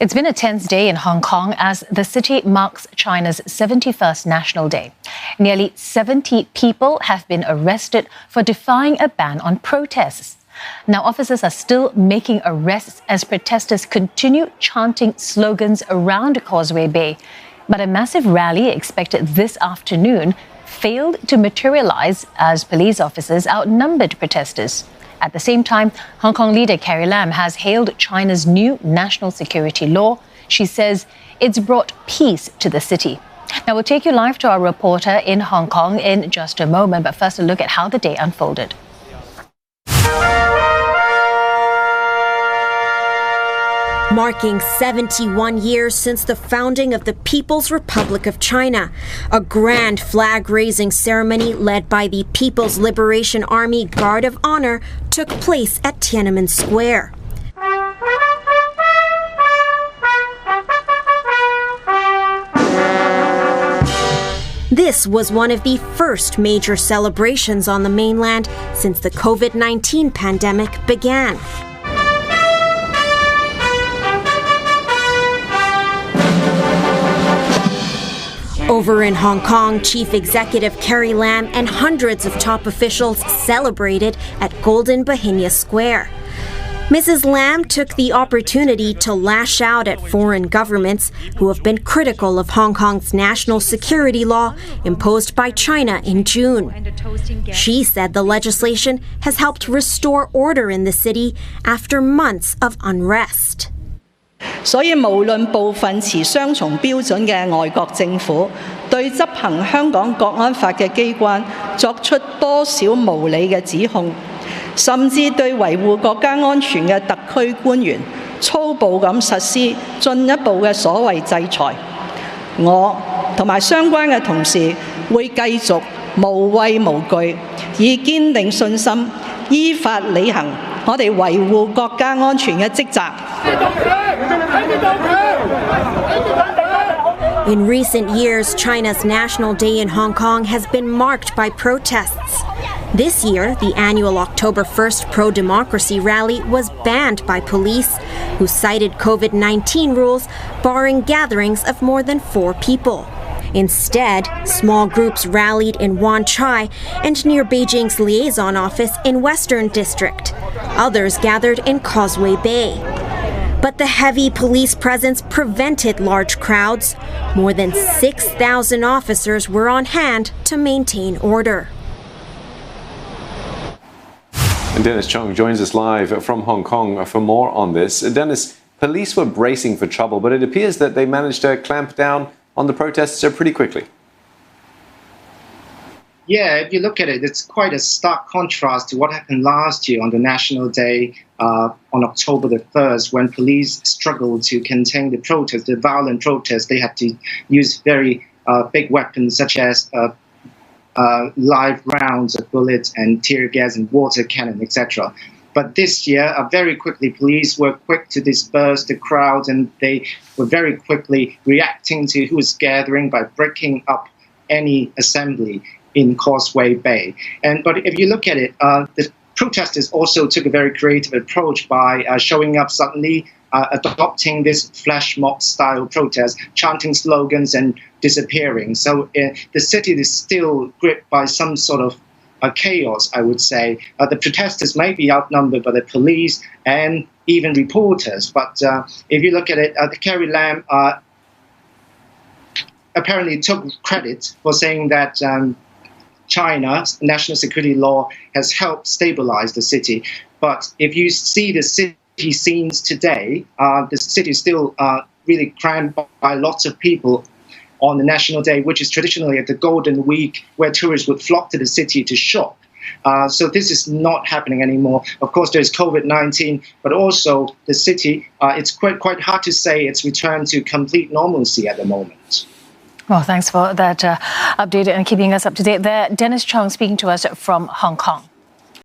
It's been a tense day in Hong Kong as the city marks China's 71st National Day. Nearly 70 people have been arrested for defying a ban on protests. Now, officers are still making arrests as protesters continue chanting slogans around Causeway Bay. But a massive rally expected this afternoon failed to materialise as police officers outnumbered protesters. At the same time, Hong Kong leader Carrie Lam has hailed China's new national security law. She says it's brought peace to the city. Now, we'll take you live to our reporter in Hong Kong in just a moment, but first a look at how the day unfolded. Marking 71 years since the founding of the People's Republic of China, a grand flag-raising ceremony led by the People's Liberation Army Guard of Honor took place at Tiananmen Square. This was one of the first major celebrations on the mainland since the COVID-19 pandemic began. Over in Hong Kong, Chief Executive Carrie Lam and hundreds of top officials celebrated at Golden Bauhinia Square. Mrs. Lam took the opportunity to lash out at foreign governments who have been critical of Hong Kong's national security law imposed by China in June. She said the legislation has helped restore order in the city after months of unrest. 所以無論部分持雙重標準嘅外國政府對執行香港國安法嘅機關作出多少無理嘅指控，甚至對維護國家安全嘅特區官員粗暴咁實施進一步嘅所謂制裁，我同埋相關嘅同事會繼續無畏無懼，以堅定信心依法履行我哋維護國家安全嘅職責。 In recent years, China's National Day in Hong Kong has been marked by protests. This year, the annual October 1st pro-democracy rally was banned by police, who cited COVID-19 rules barring gatherings of more than 4 people. Instead, small groups rallied in Wan Chai and near Beijing's liaison office in Western District. Others gathered in Causeway Bay. But the heavy police presence prevented large crowds. More than 6,000 officers were on hand to maintain order. And Dennis Chung joins us live from Hong Kong for more on this. Dennis, police were bracing for trouble, but it appears that they managed to clamp down on the protests pretty quickly. Yeah, if you look at it, it's quite a stark contrast to what happened last year on the National Day on October the 1st, when police struggled to contain the protests, the violent protests. They had to use very big weapons such as live rounds of bullets and tear gas and water cannon, etc. But this year, very quickly, police were quick to disperse the crowd, and they were very quickly reacting to who was gathering by breaking up any assembly in Causeway Bay. But if you look at it, the protesters also took a very creative approach by showing up suddenly, adopting this flash mob style protest, chanting slogans and disappearing. So the city is still gripped by some sort of chaos, I would say. The protesters may be outnumbered by the police and even reporters. But if you look at it, Carrie Lam apparently took credit for saying that China's national security law has helped stabilize the city. But if you see the city scenes today, the city is still really crammed by lots of people on the National Day, which is traditionally at the Golden Week, where tourists would flock to the city to shop. So this is not happening anymore. Of course, there's COVID-19, but also the city, it's quite hard to say it's returned to complete normalcy at the moment. Well, thanks for that update and keeping us up to date there. Dennis Chung speaking to us from Hong Kong.